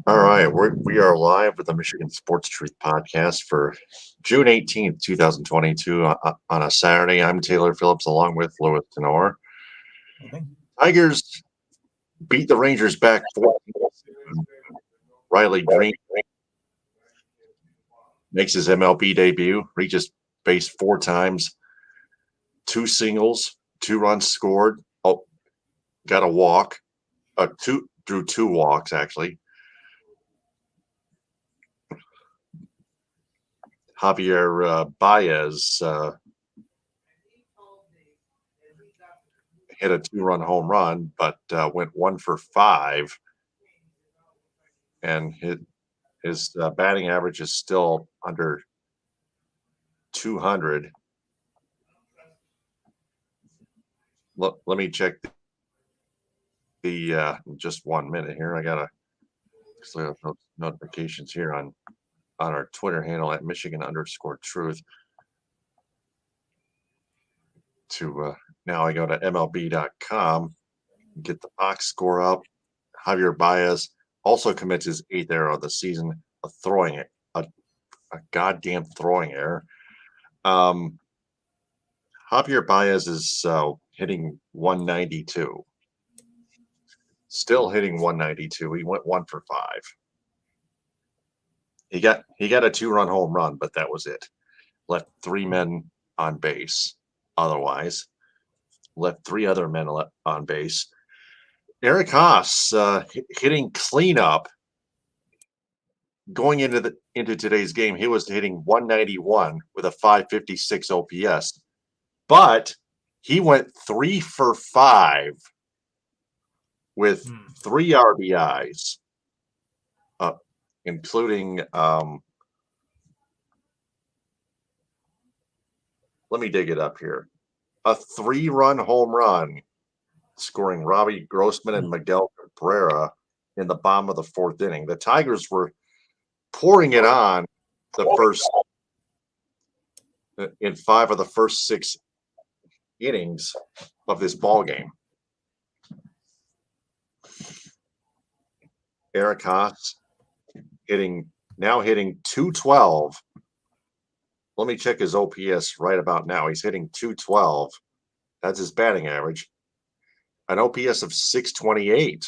All right, we are live with the Michigan Sports Truth podcast for June 18th, 2022 on a Saturday. I'm Taylor Phillips along with Louis Tenor. Tigers beat the Rangers back 14-7. Riley Greene makes his MLB debut, reaches base 4 times, 2 singles, 2 runs scored. Oh, got a walk, drew 2 walks actually. Javier Baez hit a 2-run home run, but went 1 for 5, and his batting average is still under 200. Let me check the just 1 minute here. I got notifications here on our Twitter handle at Michigan_truth. Now I go to MLB.com, get the box score up. Javier Baez also commits his 8th error of the season, a goddamn throwing error. Javier Baez is hitting 192. Still hitting 192. He went 1 for 5. He got a 2-run home run, but that was it. Left 3 men on base. Otherwise, left 3 other men on base. Eric Haas hitting cleanup. Going into today's game, he was hitting 191 with a 556 OPS, but he went 3 for 5 with 3 RBIs, including let me dig it up here. A 3-run home run, scoring Robbie Grossman and Miguel Cabrera in the bottom of the 4th inning. The Tigers were pouring it on in 5 of the first 6 innings of this ball game. Eric Haas hitting 212. Let me check his OPS right about now. He's hitting 212. That's his batting average. An OPS of 628.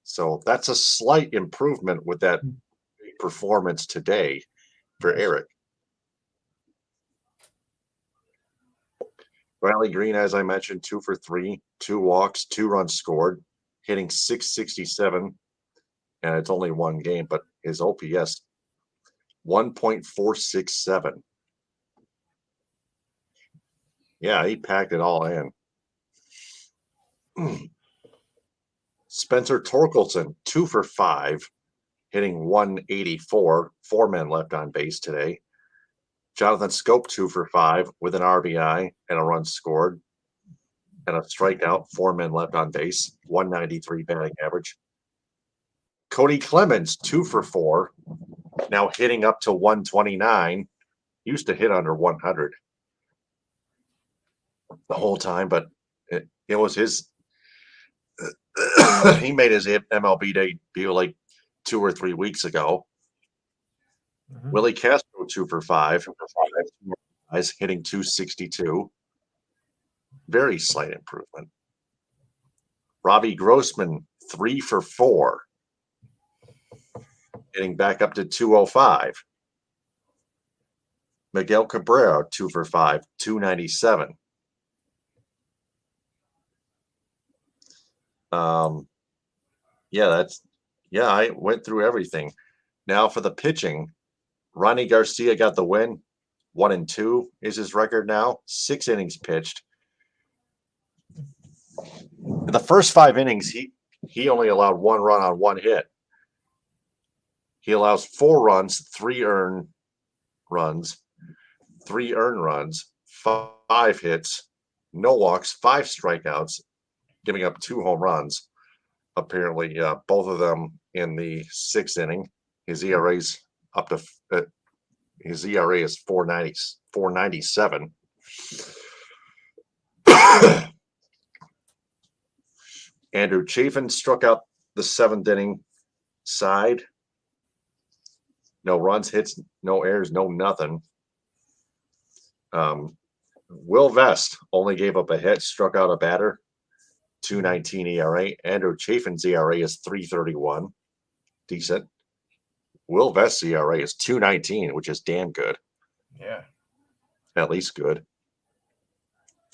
So that's a slight improvement with that performance today for Eric. Riley Greene, as I mentioned, 2 for 3, 2 walks, 2 runs scored, hitting 667. And it's only 1 game, but his OPS 1.467. Yeah, he packed it all in. Spencer Torkelson, 2 for 5, hitting 184. 4 men left on base today. Jonathan Scope, 2 for 5 with an RBI and a run scored and a strikeout. 4 men left on base. 193 batting average. Cody Clemens, 2 for 4, now hitting up to 129. Used to hit under 100 the whole time, but it was his. He made his MLB debut like 2 or 3 weeks ago. Willie Castro, 2 for 5, hitting 262. Very slight improvement. Robbie Grossman, 3 for 4. Getting back up to 205. Miguel Cabrera, 2 for 5, 297. I went through everything. Now for the pitching, Ronnie Garcia got the win. 1-2 is his record now. 6 innings pitched. In the first 5 innings, he only allowed 1 run on 1 hit. He allows 4 runs, 3 earned runs, 5 hits, no walks, 5 strikeouts, giving up 2 home runs. Apparently, both of them in the 6th inning. His ERA's up to his ERA is 4.97. Andrew Chafin struck out the seventh inning side. No runs, hits, no errors, no nothing. Will Vest only gave up a hit, struck out a batter, 2.19 ERA. Andrew Chafin's ERA is 3.31, decent. Will Vest's ERA is 2.19, which is damn good. Yeah. At least good.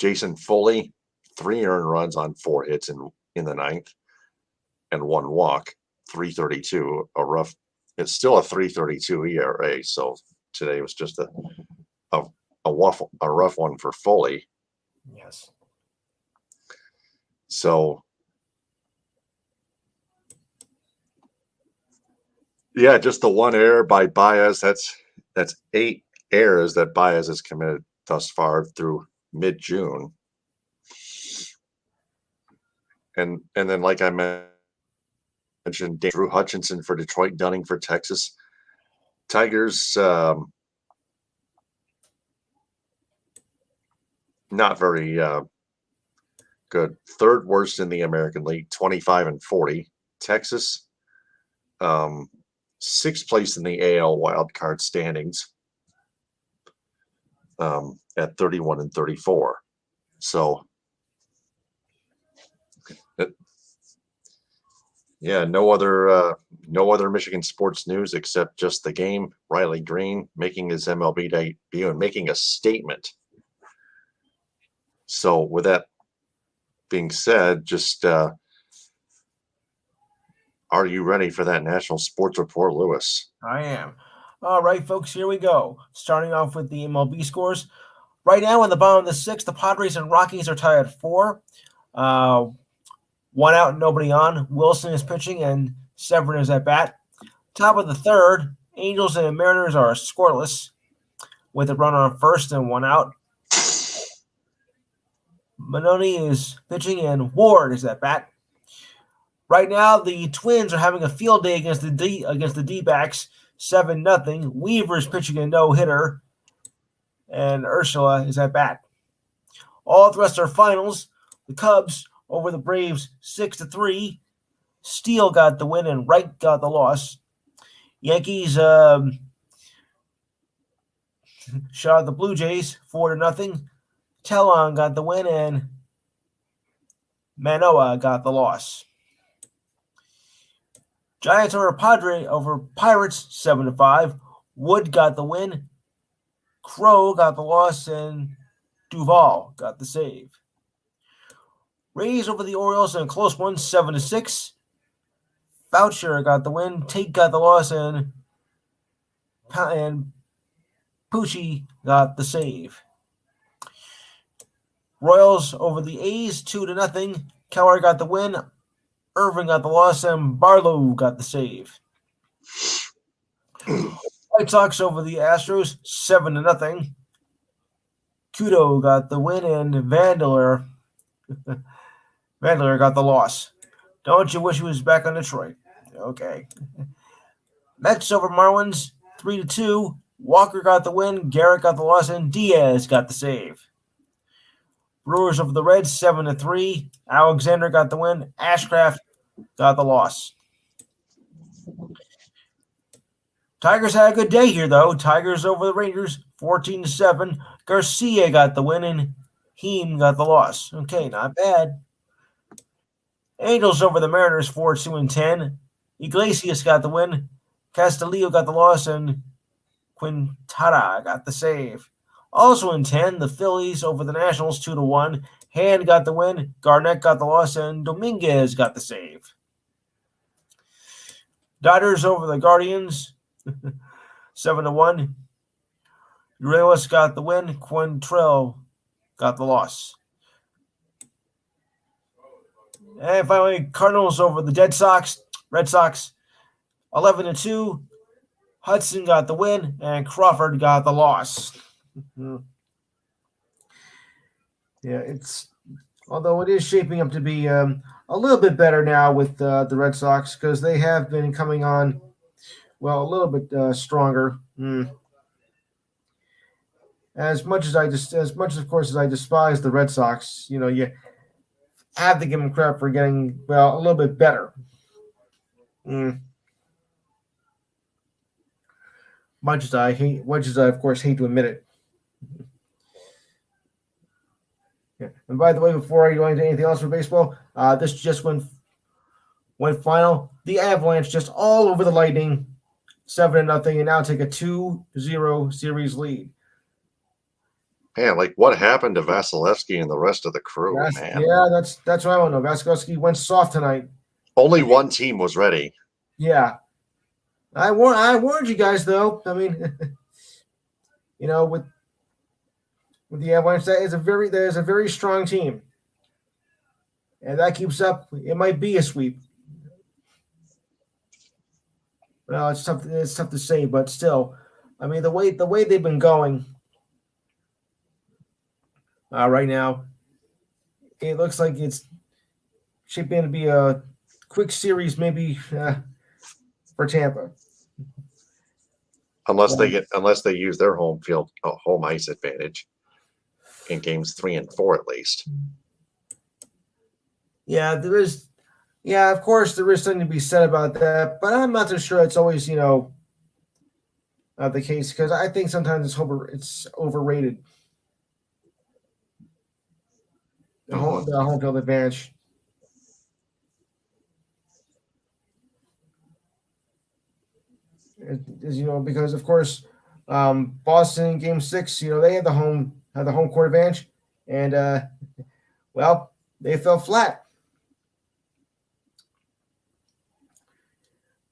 Jason Foley, 3 earned runs on 4 hits in the ninth and 1 walk, 3.32. It's still a 3.32 ERA. So today was just a rough one for Foley. Yes. So, yeah, just the one error by Baez. That's 8 errors that Baez has committed thus far through mid-June. And then, like I mentioned, Drew Hutchinson for Detroit, Dunning for Texas. Tigers, not very good. Third worst in the American League, 25-40. Texas, 6th place in the AL wildcard standings at 31-34. So, yeah, no other Michigan sports news except just the game. Riley Greene making his MLB debut and making a statement. So, with that being said, just are you ready for that National Sports Report, Lewis? I am. All right, folks, here we go. Starting off with the MLB scores. Right now, in the bottom of the 6th, the Padres and Rockies are tied at 4. 1 out, nobody on. Wilson is pitching, and Severin is at bat. Top of the 3rd, Angels and Mariners are scoreless, with a runner on first and 1 out. Manoni is pitching, and Ward is at bat. Right now, the Twins are having a field day against the D-backs, 7-0. Weaver's pitching a no-hitter, and Ursula is at bat. All the rest are finals. The Cubs over the Braves 6-3. Steele got the win and Wright got the loss. Yankees shot out the Blue Jays 4-0. Talon got the win and Manoah got the loss. Giants over Pirates 7-5. Wood got the win. Crow got the loss and Duvall got the save. Rays over the Orioles in a close one, 7-6. Boucher got the win. Tate got the loss, and Pucci got the save. Royals over the A's, 2-0. Keller got the win. Irvin got the loss, and Barlow got the save. White Sox over the Astros, 7-0. Kudo got the win, and Vandler got the loss. Don't you wish he was back on Detroit? Okay. Mets over Marlins, 3-2. Walker got the win, Garrett got the loss, and Diaz got the save. Brewers over the Reds, 7-3. Alexander got the win. Ashcraft got the loss. Tigers had a good day here, though. Tigers over the Rangers, 14-7. Garcia got the win, and Heem got the loss. Okay, not bad. Angels over the Mariners, 4-2-10. Iglesias got the win. Castillo got the loss, and Quintana got the save. Also in 10, the Phillies over the Nationals, 2-1. Hand got the win. Garnett got the loss, and Dominguez got the save. Dodgers over the Guardians, 7-1. Urelis got the win. Quantrill got the loss. And finally, Cardinals over the Red Sox, 11-2. Hudson got the win, and Crawford got the loss. Yeah, although it is shaping up to be a little bit better now with the Red Sox, because they have been coming on, well, a little bit stronger. As much, of course, as I despise the Red Sox, you have to give them credit for getting, well, a little bit better. Much as I of course hate to admit it. Yeah. And by the way, before I go into anything else for baseball, this just went final. The Avalanche just all over the Lightning, 7-0, and now take a 2-0 series lead. Man, like what happened to Vasilevsky and the rest of the crew, man? Yeah, that's what I want to know. Vasilevsky went soft tonight. Only one team was ready. Yeah. I warned you guys though. I mean, with the Avalanche, that is a very strong team. And that keeps up, it might be a sweep. Well, it's tough to say, but still, I mean the way they've been going right now, it looks like it's shaping to be a quick series, maybe for Tampa. Unless they use their home ice advantage in games 3 and 4 at least. Yeah, there is. Yeah, of course there is something to be said about that, but I'm not so sure it's always the case, because I think sometimes it's overrated. The home field advantage. Because of course, Boston in Game 6, they had the home court advantage, and they fell flat.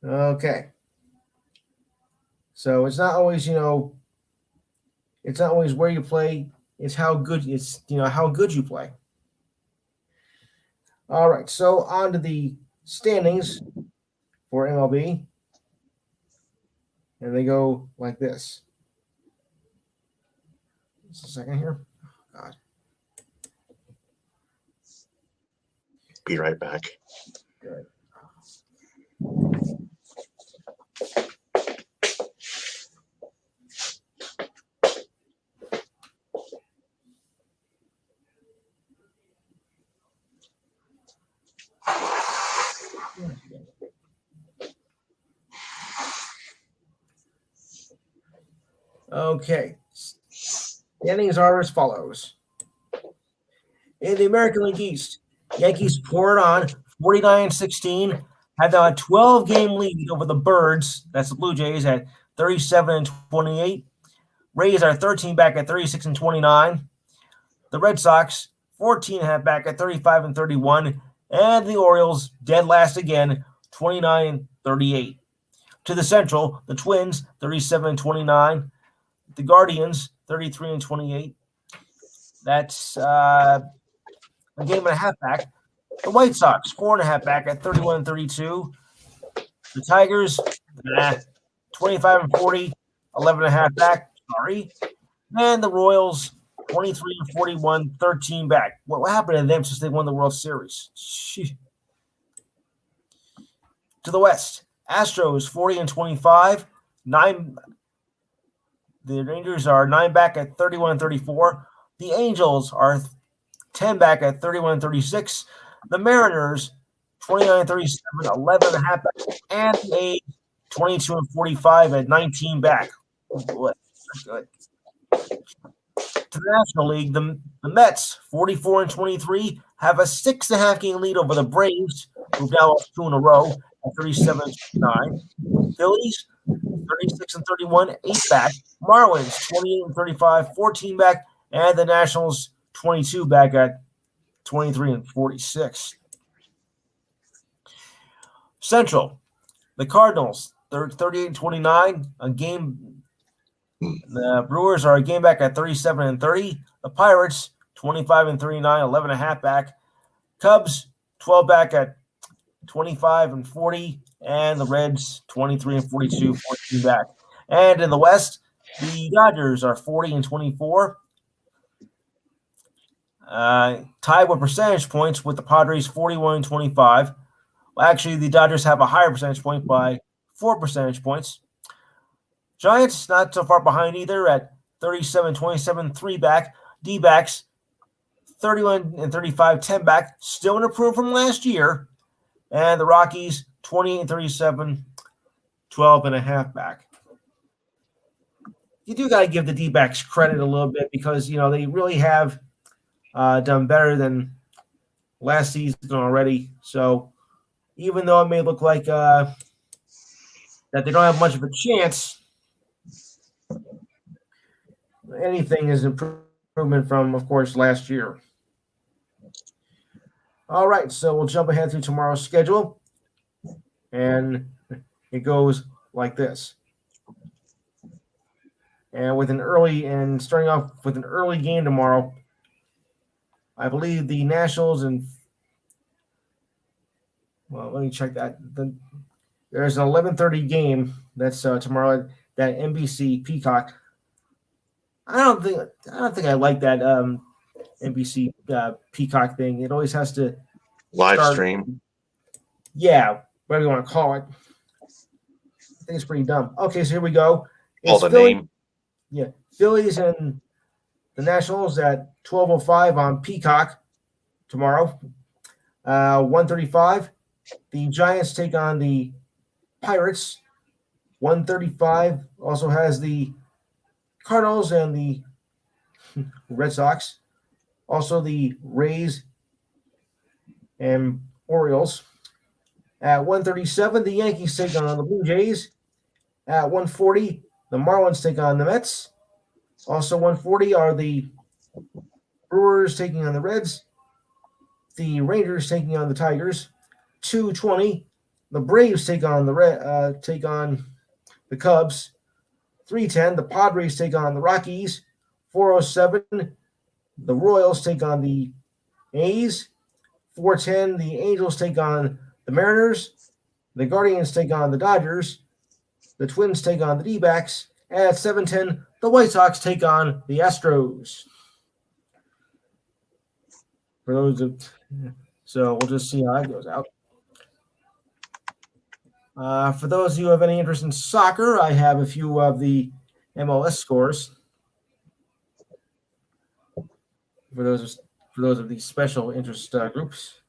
Okay, so it's not always where you play; it's how good you play. All right, so on to the standings for MLB. And they go like this. Just a second here. Oh, God. Be right back. Good. Okay. Standings are as follows. In the American League East, Yankees poured on 49-16, had a 12-game lead over the Birds, that's the Blue Jays, at 37-28. Rays are 13 back at 36-29. The Red Sox 14.5 back at 35-31, and the Orioles dead last again, 29-38. To the Central, the Twins 37-29. The Guardians, 33-28. That's a game and a half back. The White Sox, 4.5 back at 31-32. The Tigers, 25-40, 11.5 back. Sorry. And the Royals, 23-41, 13 back. What happened to them since they won the World Series? To the West, Astros, 40-25, 9. The Rangers are 9 back at 31-34. The Angels are 10 back at 31-36. The Mariners, 29-37, 11.5 back. And the A's, 22-45 at 19 back. Oh, boy. That's good. To the National League, the Mets, 44-23, have a 6.5 game lead over the Braves, who've now lost 2 in a row at 37-29. Phillies, 36-31, 8 back. Marlins, 28-35, 14 back. And the Nationals, 22 back at 23-46. Central, the Cardinals, 38-29, a game. The Brewers are a game back at 37-30. The Pirates, 25-39, 11.5 back. Cubs, 12 back at 25-40. And the Reds, 23-42, 14 back. And in the West, the Dodgers are 40-24. Tied with percentage points with the Padres, 41-25. Well, actually, the Dodgers have a higher percentage point by 4 percentage points. Giants, not so far behind either, at 37-27, 3 back. D-backs, 31-35, 10 back. Still an improvement from last year. And the Rockies, 28-37, 12.5 back. You do got to give the D-backs credit a little bit because, they really have done better than last season already. So even though it may look like that they don't have much of a chance, anything is improvement from, of course, last year. All right, so we'll jump ahead through tomorrow's schedule. And it goes like this. And starting off with an early game tomorrow, I believe the Nationals let me check that. There's an 11:30 game that's tomorrow at NBC Peacock. I don't think I like that NBC Peacock thing. It always has to live stream. Yeah, whatever you want to call it. I think it's pretty dumb. Okay, so here we go. It's name. Yeah, Phillies and the Nationals at 12:05 on Peacock tomorrow. 1:35. The Giants take on the Pirates. 1:35 also has the Cardinals and the Red Sox. Also the Rays and Orioles. At 1:37, the Yankees take on the Blue Jays. At 1:40, the Marlins take on the Mets. Also 1:40 are the Brewers taking on the Reds. The Rangers taking on the Tigers. 2:20, the Braves take on the Cubs. 3:10, the Padres take on the Rockies. 4:07, the Royals take on the A's. 4:10, the Angels take on the Mariners. The Guardians take on the Dodgers. The Twins take on the D-backs. At 7:10, the White Sox take on the Astros. So we'll just see how that goes out. For those of you who have any interest in soccer, I have a few of the MLS scores. For those of these special interest groups.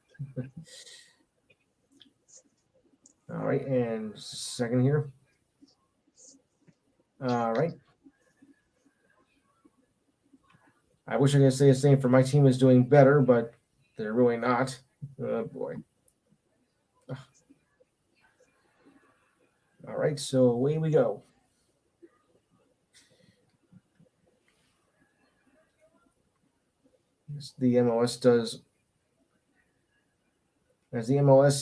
All right, and just a second here. All right. I wish I could say the same for my team is doing better, but they're really not. Oh, boy. All right, so away we go. As the MLS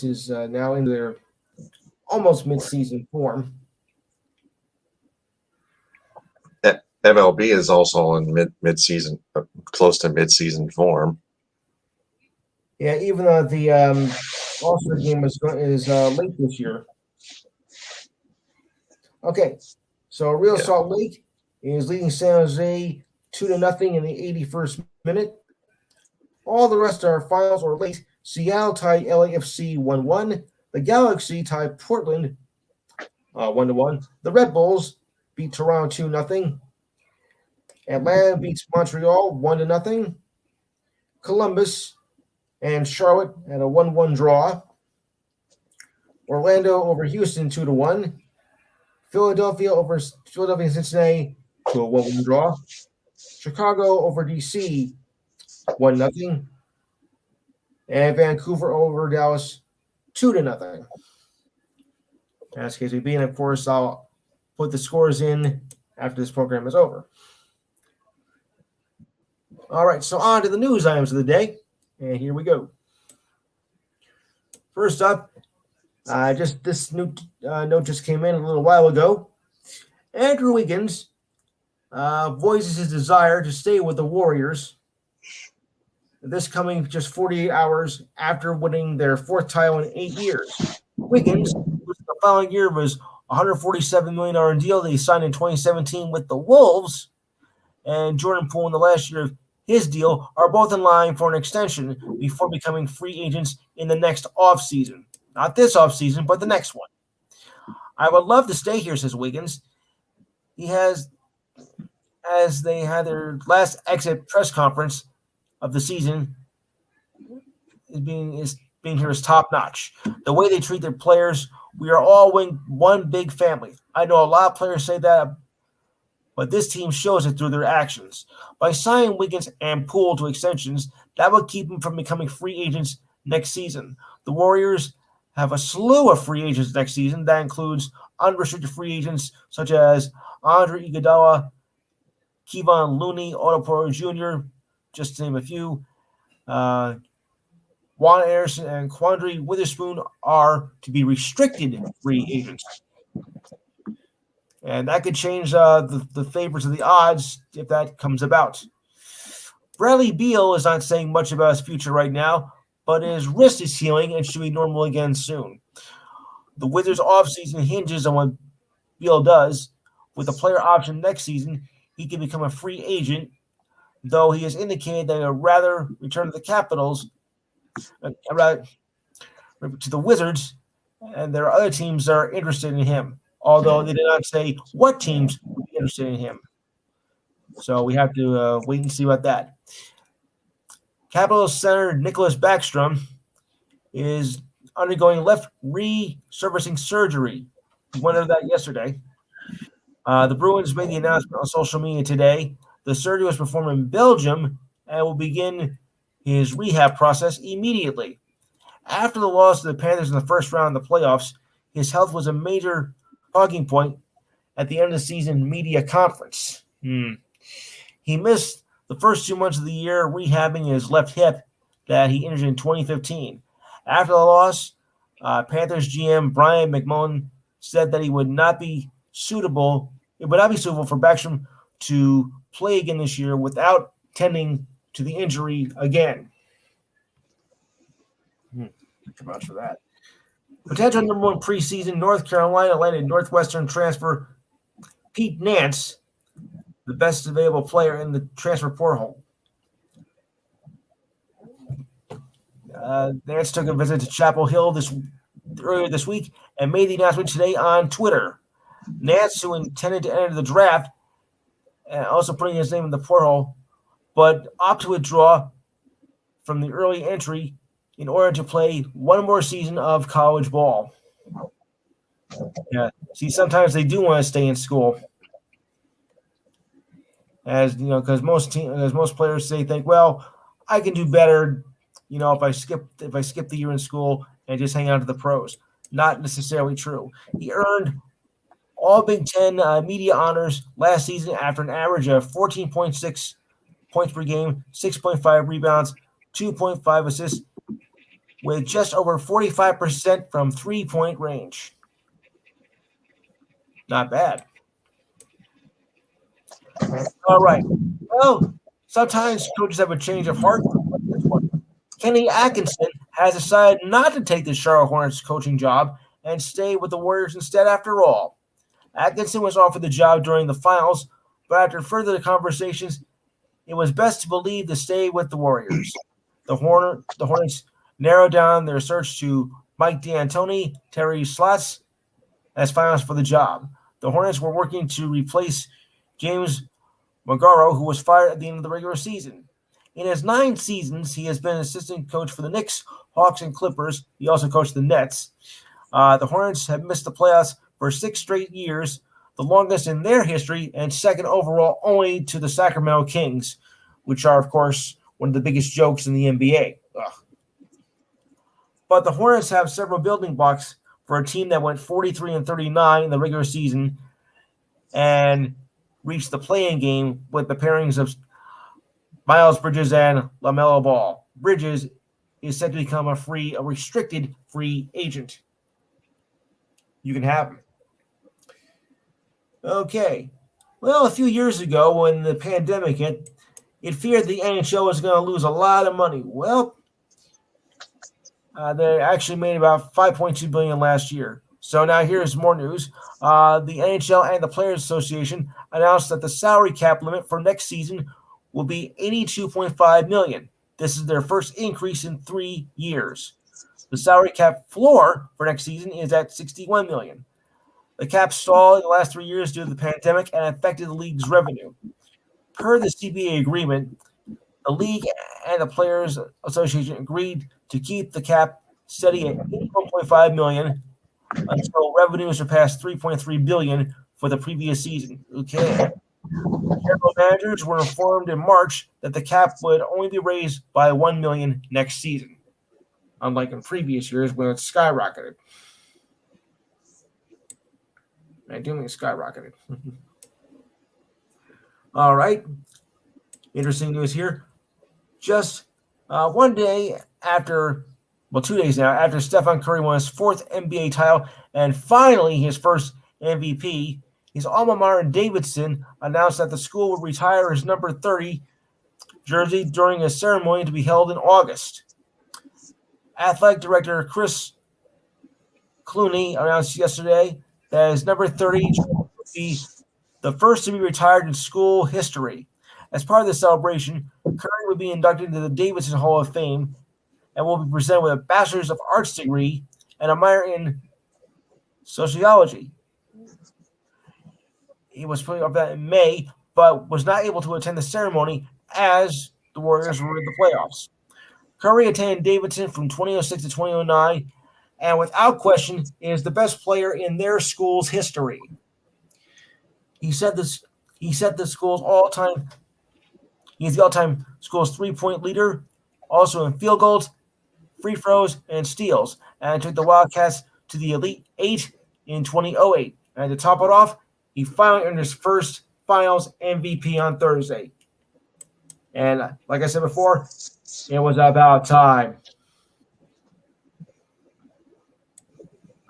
is now in their almost mid-season form. MLB is also in mid-season, close to mid-season form. Yeah, even though the All-Star game is late this year. Okay, so Real Salt Lake is leading San Jose 2-0 in the 81st minute. All the rest are finals or late. Seattle tied LAFC 1-1. The Galaxy tied Portland 1-1. The Red Bulls beat Toronto 2-0. Atlanta beats Montreal 1-0. Columbus and Charlotte had a 1-1 draw. Orlando over Houston 2-1. Philadelphia and Cincinnati to a 1-1 draw. Chicago over DC 1-0. And Vancouver over Dallas 2-0. As KCB, and of course I'll put the scores in after this program is over. All right, so on to the news items of the day, and here we go. First up, just this new note just came in a little while ago. Andrew Wiggins voices his desire to stay with the Warriors. This coming just 48 hours after winning their fourth title in 8 years. Wiggins, who the following year was a $147 million deal that he signed in 2017 with the Wolves, and Jordan Poole in the last year of his deal are both in line for an extension before becoming free agents in the next offseason. Not this offseason, but the next one. I would love to stay here, says Wiggins. He has, as they had their last exit press conference of the season, is being here is top notch. The way they treat their players, we are all one big family. I know a lot of players say that, but this team shows it through their actions. By signing Wiggins and Poole to extensions, that would keep them from becoming free agents next season. The Warriors have a slew of free agents next season. That includes unrestricted free agents such as Andre Iguodala, Kevon Looney, Otto Porter Jr., just to name a few. Juan Anderson and Quandre Witherspoon are to be restricted free agents. And that could change the favorites of the odds if that comes about. Bradley Beal is not saying much about his future right now, but his wrist is healing and should be normal again soon. The Wizards' offseason hinges on what Beal does. With a player option next season, he can become a free agent, though he has indicated that he would rather return to the Capitals, to the Wizards, and there are other teams that are interested in him, although they did not say what teams would be interested in him. So we have to wait and see about that. Capitals center Nicholas Backstrom is undergoing left resurfacing surgery. We went over that yesterday. The Bruins made the announcement on social media today. The surgery was performed in Belgium and will begin his rehab process immediately. After the loss to the Panthers in the first round of the playoffs, his health was a major talking point at the end of the season media conference. He missed the first 2 months of the year rehabbing his left hip that he injured in 2015. After the loss, Panthers GM Brian McMullen said that it would not be suitable for Backstrom to play again this year without tending to the injury again. Too much for that. Potential number one preseason North Carolina landed Northwestern transfer Pete Nance, the best available player in the transfer portal. Nance took a visit to Chapel Hill earlier this week and made the announcement today on Twitter. Nance, who intended to enter the draft, and also putting his name in the portal, but opted to withdraw from the early entry in order to play one more season of college ball. Yeah, see, sometimes they do want to stay in school, as you know, because most players think, well, I can do better, if I skip the year in school and just hang out to the pros. Not necessarily true. He earned all Big Ten media honors last season after an average of 14.6 points per game, 6.5 rebounds, 2.5 assists, with just over 45% from three-point range. Not bad. All right. Well, sometimes coaches have a change of heart. Kenny Atkinson has decided not to take the Charlotte Hornets coaching job and stay with the Warriors instead after all. Atkinson was offered the job during the finals, but after further conversations, it was best to believe to stay with the Warriors. The Hornets narrowed down their search to Mike D'Antoni, Terry Stotts as finalists for the job. The Hornets were working to replace James Magaro, who was fired at the end of the regular season. In his 9 seasons, he has been assistant coach for the Knicks, Hawks, and Clippers. He also coached the Nets. The Hornets have missed the playoffs for 6 straight years, the longest in their history, and second overall only to the Sacramento Kings, which are, of course, one of the biggest jokes in the NBA. Ugh. But the Hornets have several building blocks for a team that went 43-39 in the regular season and reached the play-in game with the pairings of Miles Bridges and LaMelo Ball. Bridges is set to become a restricted free agent. You can have him. Okay. Well, a few years ago when the pandemic hit, it feared the NHL was going to lose a lot of money. Well, they actually made about $5.2 billion last year. So now here's more news. The NHL and the Players Association announced that the salary cap limit for next season will be $82.5 million. This is their first increase in 3 years. The salary cap floor for next season is at $61 million. The cap stalled in the last 3 years due to the pandemic and affected the league's revenue. Per the CBA agreement, the league and the Players Association agreed to keep the cap steady at $81.5 million until revenue surpassed $3.3 billion for the previous season. Okay. General managers were informed in March that the cap would only be raised by $1 million next season, unlike in previous years when it skyrocketed. I do mean skyrocketed. All right. Interesting news here. Just 1 day after, 2 days now, after Stephen Curry won his 4th NBA title and finally his first MVP, his alma mater Davidson announced that the school would retire his number 30 jersey during a ceremony to be held in August. Athletic director Chris Clooney announced yesterday that his number 30 would be the first to be retired in school history. As part of the celebration, Curry will be inducted into the Davidson Hall of Fame and will be presented with a Bachelor's of Arts degree and a minor in sociology. He was putting up that in May, but was not able to attend the ceremony as the Warriors were in the playoffs. Curry attended Davidson from 2006 to 2009, and without question is the best player in their school's history. He set the school's all-time. He's the all-time school's three-point leader, also in field goals, free throws, and steals, and took the Wildcats to the Elite Eight in 2008. And to top it off, he finally earned his first Finals MVP on Thursday. And like I said before, it was about time.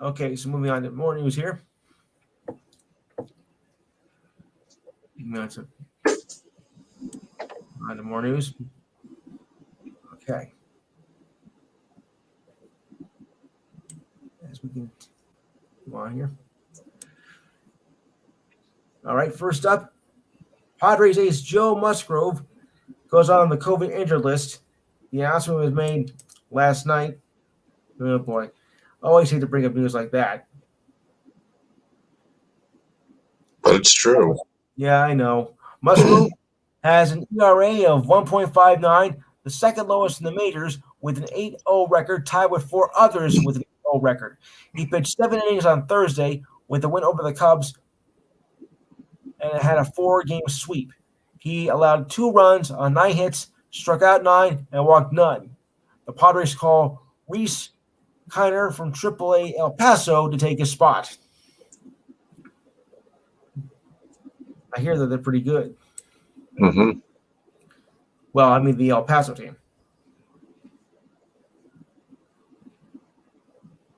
Okay, so moving on to more news here. On to more news. Okay. As we can go on here. All right, first up, Padres ace Joe Musgrove goes on the COVID injured list. The announcement was made last night. Oh, boy. I always hate to bring up news like that. But it's true. Yeah, I know. Musgrove has an ERA of 1.59, the second lowest in the majors, with an 8-0 record, tied with 4 others with an 8-0 record. He pitched 7 innings on Thursday with a win over the Cubs, and it had a 4-game sweep. He allowed 2 runs on 9 hits, struck out 9, and walked none. The Padres call Reese Kiner from AAA El Paso to take his spot. I hear that they're pretty good. Mm-hmm. Well, I mean the El Paso team.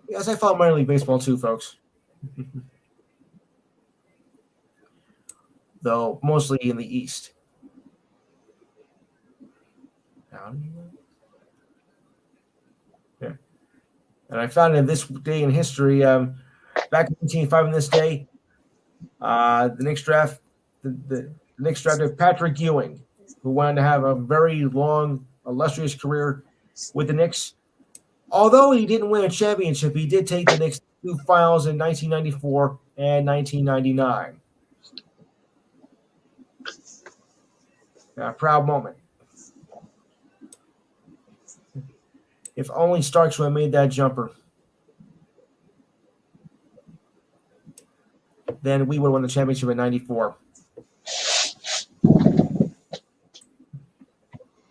Yes, I follow minor league baseball too, folks. Though mostly in the East. Yeah. And I found in this day in history, back in 1905 on this day, the Knicks draft the Knicks drafted Patrick Ewing, who went on to have a very long, illustrious career with the Knicks. Although he didn't win a championship, he did take the Knicks to finals in 1994 and 1999. A proud moment. If only Starks would have made that jumper, then we would have won the championship in 94.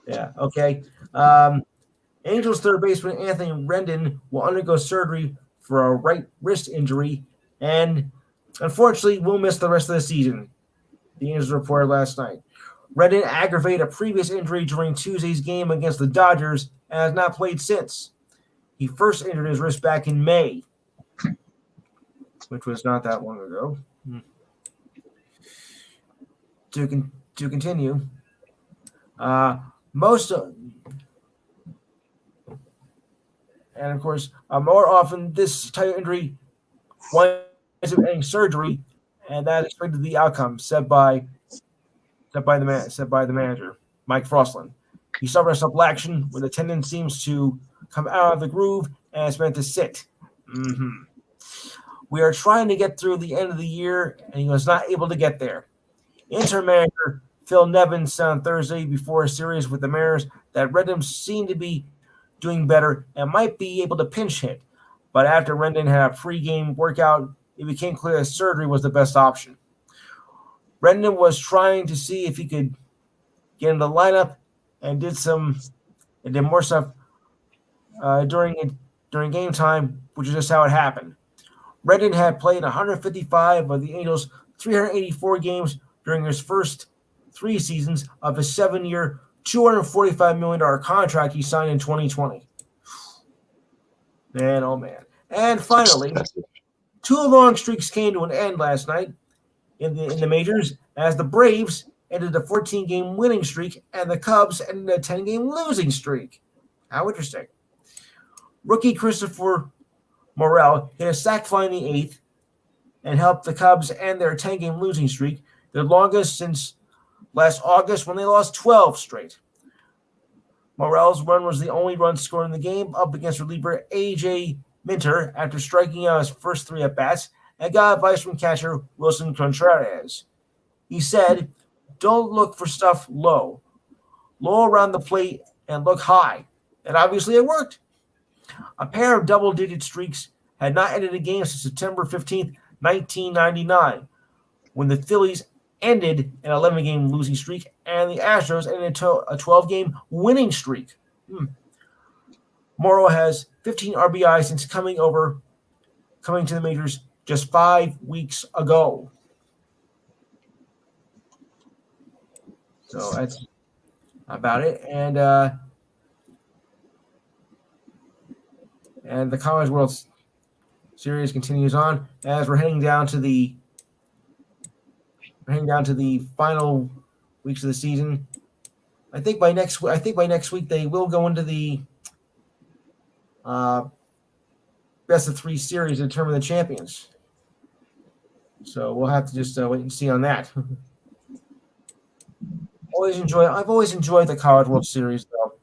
Yeah, okay. Angels third baseman Anthony Rendon will undergo surgery for a right wrist injury and unfortunately will miss the rest of the season, the Angels reported last night. Rendon aggravated a previous injury during Tuesday's game against the Dodgers and has not played since. He first injured his wrist back in May, which was not that long ago. To continue, and of course, more often this type of injury winds up ending surgery, and that is expected to be the outcome set by the manager, Mike Frostland. He suffered a subluxation where the tendon seems to come out of the groove and is meant to sit. Mm-hmm. We are trying to get through the end of the year, and he was not able to get there. Interim manager Phil Nevin said on Thursday before a series with the Mariners that Redham seemed to be doing better and might be able to pinch hit. But after Rendon had a pre-game workout, it became clear that surgery was the best option. Rendon was trying to see if he could get in the lineup and did more stuff during game time, which is just how it happened. Rendon had played 155 of the Angels' 384 games during his first 3 seasons of his 7-year, $245 million contract he signed in 2020. Man, oh man. And finally, 2 long streaks came to an end last night in the majors as the Braves ended a 14-game winning streak and the Cubs ended a 10-game losing streak. How interesting. Rookie Christopher Morel hit a sac fly in the 8th and helped the Cubs end their 10-game losing streak, their longest since last August when they lost 12 straight. Morel's run was the only run scored in the game, up against reliever A.J. Minter after striking out his first 3 at-bats and got advice from catcher Wilson Contreras. He said, "Don't look for stuff low. Low around the plate and look high." And obviously it worked. A pair of double-digit streaks had not ended a game since September 15th, 1999, when the Phillies ended an 11-game losing streak and the Astros ended a 12-game winning streak. Morrow has 15 RBI since coming to the majors just 5 weeks ago. So that's about it. And the College World Series continues on as we're heading down to the final weeks of the season. I think by next week they will go into the best of 3 series to determine the champions. So we'll have to just wait and see on that. I've always enjoyed the College World Series, though.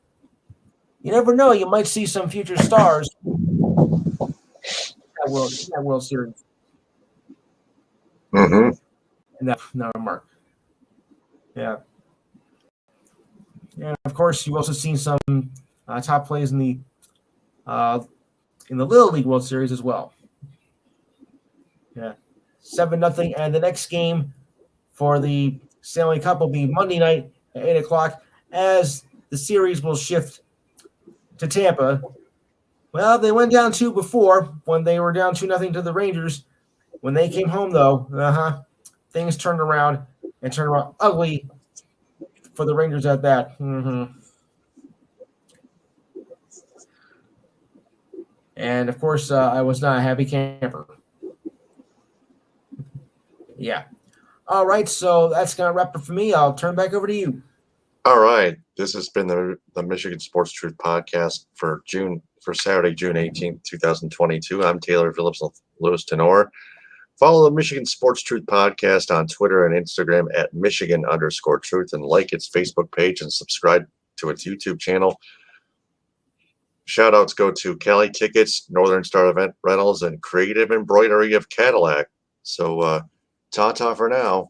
You never know; you might see some future stars in that World Series. Mm-hmm. And that mark. Yeah. And of course, you've also seen some top plays in the Little League World Series as well. Yeah, 7-0, and the next game for the Stanley Cup will be Monday night at 8:00 as the series will shift to Tampa. Well, they went down 2 before when they were down 2-0 to the Rangers. When they came home, though, things turned around ugly for the Rangers at that. And, of course, I was not a happy camper. Yeah. All right, so that's going to wrap it for me. I'll turn back over to you. All right. This has been the Michigan Sports Truth podcast for Saturday, June 18th, 2022. I'm Taylor Phillips Lewis Tenor. Follow the Michigan Sports Truth podcast on Twitter and Instagram at Michigan_Truth and like its Facebook page and subscribe to its YouTube channel. Shout outs go to Cali Tickets, Northern Star Event Rentals, and Creative Embroidery of Cadillac. So, ta-ta for now.